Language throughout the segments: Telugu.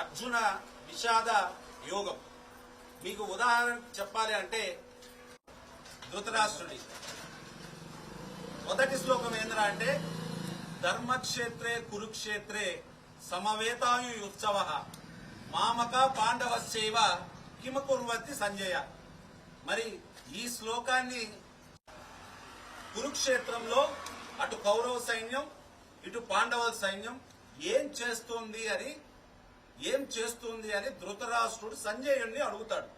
అర్జున విషాద యోగం. మీకు ఉదాహరణ చెప్పాలి అంటే ధృతరాష్ట్రుడి మొదటి శ్లోకం ఏంద్రా అంటే ధర్మక్షేత్రే కురుక్షేత్రే సమవేతాయుత్సవ మామక పాండవశ్చైవ కిమకుర్వతి సంజయ. మరి ఈ శ్లోకాన్ని కురుక్షేత్రంలో అటు కౌరవ సైన్యం ఇటు పాండవుల సైన్యం ఏం చేస్తుంది అని ధృతరాష్ట్రుడు సంజయుణ్ణి అడుగుతాడు.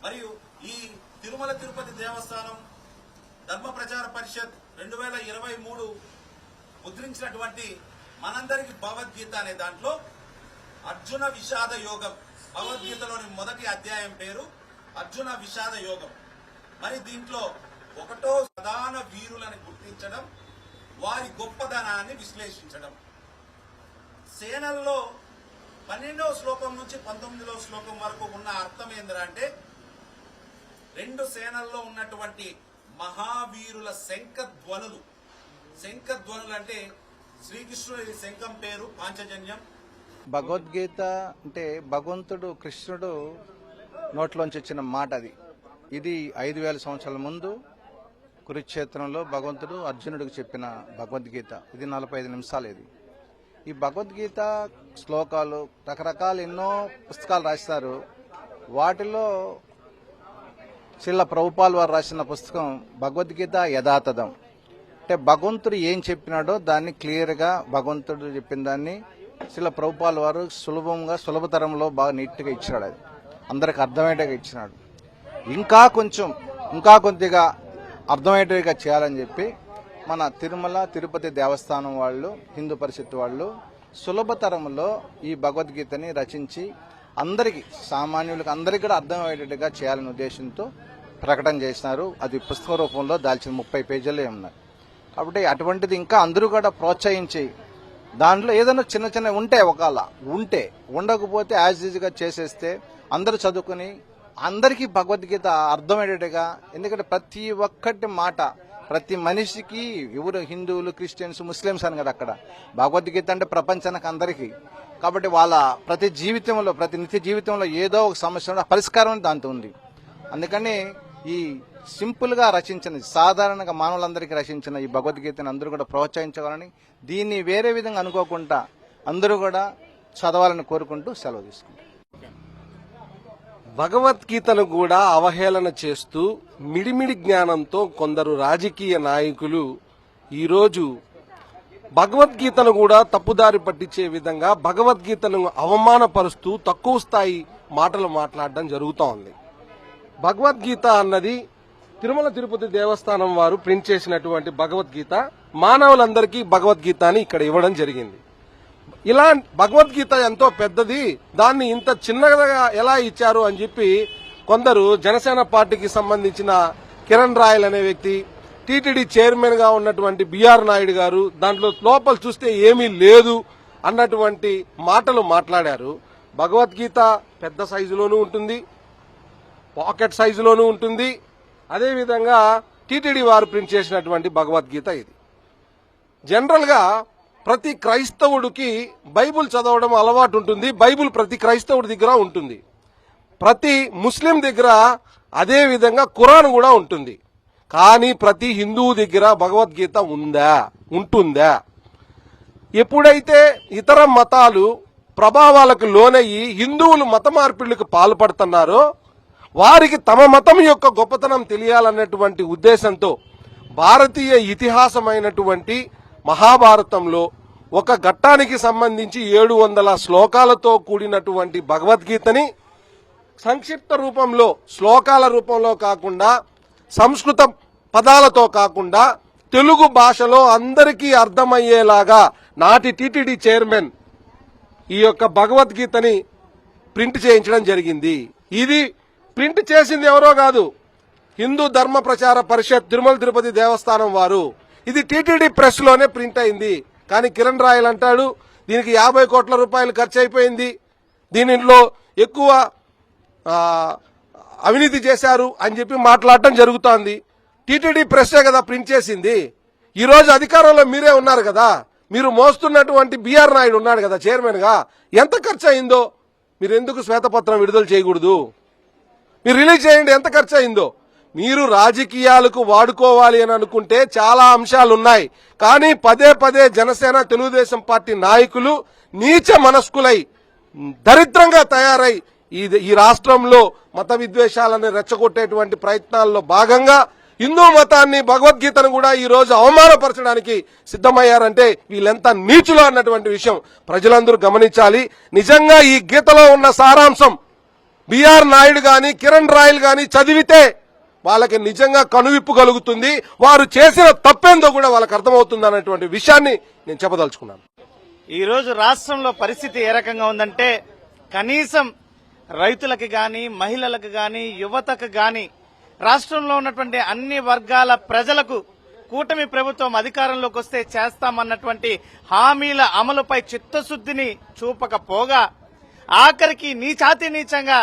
మరియు ఈ తిరుమల తిరుపతి దేవస్థానం ధర్మ ప్రచార పరిషత్ 2023 ముద్రించినటువంటి మనందరికి భగవద్గీత అనే దాంట్లో అర్జున విషాద యోగం, భగవద్గీతలోని మొదటి అధ్యాయం పేరు అర్జున విషాద యోగం. మరి దీంట్లో ఒకటో ప్రధాన వీరులను గుర్తించడం, వారి గొప్పదనాన్ని విశ్లేషించడం. సేనల్లో 12వ శ్లోకం నుంచి 19వ శ్లోకం వరకు ఉన్న అర్థం ఏంటంటే రెండు సేనల్లో ఉన్నటువంటి మహావీరుల శంఖధ్వనులు. శంఖధ్వనులు అంటే శ్రీకృష్ణుడి శంఖం పేరు పాంచజన్యం. భగవద్గీత అంటే భగవంతుడు కృష్ణుడు నోట్లోంచి వచ్చిన మాట అది. ఇది 5000 సంవత్సరాల ముందు కురుక్షేత్రంలో భగవంతుడు అర్జునుడికి చెప్పిన భగవద్గీత. ఇది 45 నిమిషాలు. ఈ భగవద్గీత శ్లోకాలు రకరకాల ఎన్నో పుస్తకాలు రాస్తారు. వాటిలో శ్రీల ప్రభుపాల్ వారు రాసిన పుస్తకం భగవద్గీత యథాతథం. అంటే భగవంతుడు ఏం చెప్పినాడో దాన్ని క్లియర్గా భగవంతుడు చెప్పిన దాన్ని శ్రీల ప్రభుపాల్ వారు సులభతరంలో బాగా నీట్గా ఇచ్చినాడు. అది అందరికి అర్థమయ్యేట్టుగా ఇచ్చినాడు. ఇంకా కొద్దిగా అర్థమయ్యేట్టుగా చేయాలని చెప్పి మన తిరుమల తిరుపతి దేవస్థానం వాళ్ళు, హిందూ పరిషత్ వాళ్ళు సులభతరంలో ఈ భగవద్గీతని రచించి అందరికీ, సామాన్యులకు అందరికీ కూడా అర్థమయ్యేట్టుగా చేయాలనే ఉద్దేశంతో ప్రకటన చేసినారు. అది పుస్తక రూపంలో దాల్చిన 30 పేజీలే ఉన్నాయి. కాబట్టి అటువంటిది ఇంకా అందరూ కూడా ప్రోత్సహించి దాంట్లో ఏదైనా చిన్న ఉండకపోతే యాజ్ ఈజీగా చేసేస్తే అందరూ చదువుకుని అందరికీ భగవద్గీత అర్థమయ్యేట్టుగా. ఎందుకంటే ప్రతి ఒక్కటి మాట ప్రతి మనిషికి, ఎవరు హిందువులు, క్రిస్టియన్స్, ముస్లిమ్స్ అని కదా అక్కడ భగవద్గీత అంటే ప్రపంచానికి అందరికీ. కాబట్టి వాళ్ళ ప్రతి నిత్య జీవితంలో ఏదో ఒక సమస్య పరిష్కారం దాంతో ఉంది. అందుకని ఈ సింపుల్గా రచించిన, సాధారణంగా మానవులందరికీ రచించిన ఈ భగవద్గీతను అందరూ కూడా ప్రోత్సహించాలని, దీన్ని వేరే విధంగా అనుకోకుండా అందరూ కూడా చదవాలని కోరుకుంటూ సెలవు తీసుకుంటారు. భగవద్గీతను కూడా అవహేళన చేస్తూ మిడిమిడి జ్ఞానంతో కొందరు రాజకీయ నాయకులు ఈరోజు భగవద్గీతను కూడా తప్పుదారి పట్టించే విధంగా భగవద్గీతను అవమానపరుస్తూ తక్కువ స్థాయి మాటలు మాట్లాడడం జరుగుతూ ఉంది. భగవద్గీత అన్నది తిరుమల తిరుపతి దేవస్థానం వారు ప్రింట్ చేసినటువంటి భగవద్గీత. మానవులందరికీ భగవద్గీత అని ఇక్కడ ఇవ్వడం జరిగింది. ఇలా భగవద్గీత ఎంతో పెద్దది, దాన్ని ఇంత చిన్నగా ఎలా ఇచ్చారు అని చెప్పి కొందరు జనసేన పార్టీకి సంబంధించిన కిరణ్ రాయల్ అనే వ్యక్తి, టీటీడీ చైర్మన్ గా ఉన్నటువంటి బిఆర్ నాయుడు గారు దాంట్లో లోపల చూస్తే ఏమీ లేదు అన్నటువంటి మాటలు మాట్లాడారు. భగవద్గీత పెద్ద సైజులోనూ ఉంటుంది, పాకెట్ సైజులోనూ ఉంటుంది. అదేవిధంగా టీటీడీ వారు ప్రింట్ చేసినటువంటి భగవద్గీత ఇది. జనరల్ గా ప్రతి క్రైస్తవుడికి బైబుల్ చదవడం అలవాటు ఉంటుంది. బైబుల్ ప్రతి క్రైస్తవుడి దగ్గర ఉంటుంది. ప్రతి ముస్లిం దగ్గర అదే విధంగా ఖురాన్ కూడా ఉంటుంది. కానీ ప్రతి హిందువు దగ్గర భగవద్గీత ఉంటుందా? ఎప్పుడైతే ఇతర మతాలు ప్రభావాలకు లోనయ్యి హిందువులు మత మార్పిళ్లకు పాల్పడుతున్నారో వారికి తమ మతం యొక్క గొప్పతనం తెలియాలన్నటువంటి ఉద్దేశంతో భారతీయ ఇతిహాసమైనటువంటి మహాభారతంలో ఒక ఘట్టానికి సంబంధించి 700 శ్లోకాలతో కూడినటువంటి భగవద్గీతని సంక్షిప్త రూపంలో, శ్లోకాల రూపంలో కాకుండా, సంస్కృత పదాలతో కాకుండా తెలుగు భాషలో అందరికీ అర్థమయ్యేలాగా నాటి టీటీడీ చైర్మన్ ఈ యొక్క భగవద్గీతని ప్రింట్ చేయించడం జరిగింది. ఇది ప్రింట్ చేసింది ఎవరో కాదు, హిందూ ధర్మ ప్రచార పరిషత్ తిరుమల తిరుపతి దేవస్థానం వారు. ఇది టీటీడీ ప్రెస్ లోనే ప్రింట్ అయింది. కానీ కిరణ్ రాయల్ అంటాడు దీనికి 50 కోట్ల రూపాయలు ఖర్చు అయిపోయింది, దీనిలో ఎక్కువ అవినీతి చేశారు అని చెప్పి మాట్లాడటం జరుగుతోంది. టీటీడీ ప్రెస్సే కదా ప్రింట్ చేసింది. ఈ రోజు అధికారంలో మీరే ఉన్నారు కదా, మీరు మోస్తున్నటువంటి బిఆర్ నాయుడు ఉన్నాడు కదా చైర్మన్ గా, ఎంత ఖర్చు అయిందో మీరు ఎందుకు శ్వేతపత్రం విడుదల చేయకూడదు? మీరు రిలీజ్ చేయండి ఎంత ఖర్చు అయిందో. మీరు రాజకీయాలకు వాడుకోవాలి అని అనుకుంటే చాలా అంశాలు ఉన్నాయి. కానీ పదే పదే జనసేన తెలుగుదేశం పార్టీ నాయకులు నీచ మనస్కులై దరిద్రంగా తయారై ఈ రాష్ట్రంలో మత విద్వేషాలను రెచ్చగొట్టేటువంటి ప్రయత్నాల్లో భాగంగా హిందూ మతాన్ని, భగవద్గీతను కూడా ఈ రోజు అవమానపరచడానికి సిద్ధమయ్యారంటే వీళ్ళెంత నీచులు అన్నటువంటి విషయం ప్రజలందరూ గమనించాలి. నిజంగా ఈ గీతలో ఉన్న సారాంశం బిఆర్ నాయుడు గాని, కిరణ్ రాయల్ గాని చదివితే వాళ్ళకి నిజంగా కనువిప్పు కలుగుతుంది. వారు చేసిన తప్పేందో కూడా వాళ్ళకి అర్థమవుతుంది అన్నటువంటి విషయాన్ని నేను చెప్పదలుచుకున్నాను. ఈ రోజు రాష్ట్రంలో పరిస్థితి ఏ రకంగా ఉందంటే, కనీసం రైతులకు గాని, మహిళలకు గాని, యువతకు గాని, రాష్ట్రంలో ఉన్నటువంటి అన్ని వర్గాల ప్రజలకు కూటమి ప్రభుత్వం అధికారంలోకి వస్తే చేస్తామన్నటువంటి హామీల అమలుపై చిత్తశుద్ధిని చూపకపోగా ఆఖరికి నీచాతి నీచంగా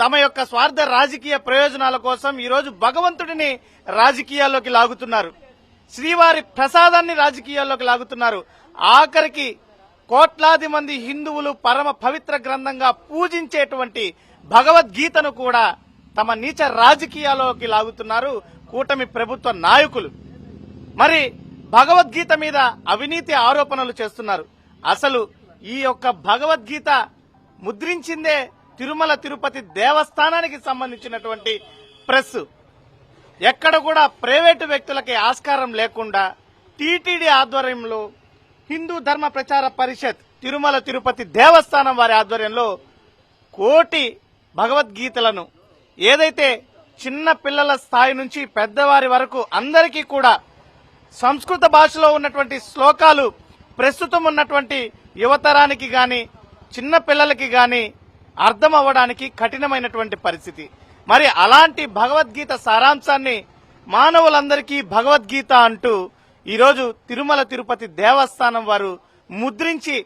తమ యొక్క స్వార్థ రాజకీయ ప్రయోజనాల కోసం ఈరోజు భగవంతుడిని రాజకీయాల్లోకి లాగుతున్నారు. శ్రీవారి ప్రసాదాన్ని రాజకీయాల్లోకి లాగుతున్నారు. ఆఖరికి కోట్లాది మంది హిందువులు పరమ పవిత్ర గ్రంథంగా పూజించేటువంటి భగవద్గీతను కూడా తమ నీచ రాజకీయాల్లోకి లాగుతున్నారు కూటమి ప్రభుత్వ నాయకులు. మరి భగవద్గీత మీద అవినీతి ఆరోపణలు చేస్తున్నారు. అసలు ఈ యొక్క భగవద్గీత ముద్రించిందే తిరుమల తిరుపతి దేవస్థానానికి సంబంధించినటువంటి ప్రెస్. ఎక్కడ కూడా ప్రైవేటు వ్యక్తులకి ఆస్కారం లేకుండా టీటీడీ ఆధ్వర్యంలో హిందూ ధర్మ ప్రచార పరిషత్ తిరుమల తిరుపతి దేవస్థానం వారి ఆధ్వర్యంలో కోటి భగవద్గీతలను ఏదైతే చిన్న పిల్లల స్థాయి నుంచి పెద్దవారి వరకు అందరికీ కూడా సంస్కృత భాషలో ఉన్నటువంటి శ్లోకాలు ప్రస్తుతం ఉన్నటువంటి యువతరానికి గాని, చిన్న పిల్లలకి గాని అర్థం అవ్వడానికి కఠినమైనటువంటి పరిస్థితి. మరి అలాంటి భగవద్గీత సారాంశాన్ని మానవులందరికీ భగవద్గీత అంటూ ఈరోజు తిరుమల తిరుపతి దేవస్థానం వారు ముద్రించి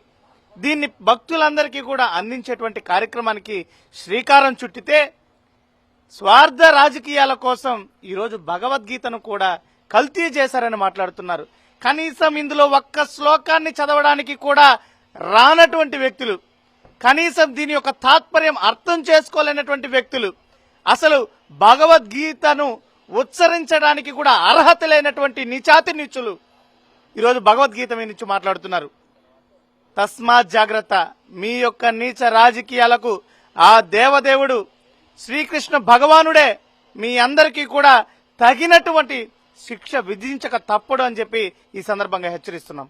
దీన్ని భక్తులందరికీ కూడా అందించేటువంటి కార్యక్రమానికి శ్రీకారం చుట్టితే, స్వార్థ రాజకీయాల కోసం ఈరోజు భగవద్గీతను కూడా కల్తీ చేశారని మాట్లాడుతున్నారు. కనీసం ఇందులో ఒక్క శ్లోకాన్ని చదవడానికి కూడా రానటువంటి వ్యక్తులు, కనీసం దీని యొక్క తాత్పర్యం అర్థం చేసుకోలేనటువంటి వ్యక్తులు, అసలు భగవద్గీతను ఉచ్చరించడానికి కూడా అర్హత లేనటువంటి నీచాతి నీచులు ఈరోజు భగవద్గీత మీద నుంచి మాట్లాడుతున్నారు. తస్మాత్ జాగ్రత్త. మీ యొక్క నీచ రాజకీయాలకు ఆ దేవదేవుడు శ్రీకృష్ణ భగవానుడే మీ అందరికీ కూడా తగినటువంటి శిక్ష విధించక తప్పడు అని చెప్పి ఈ సందర్భంగా హెచ్చరిస్తున్నాం.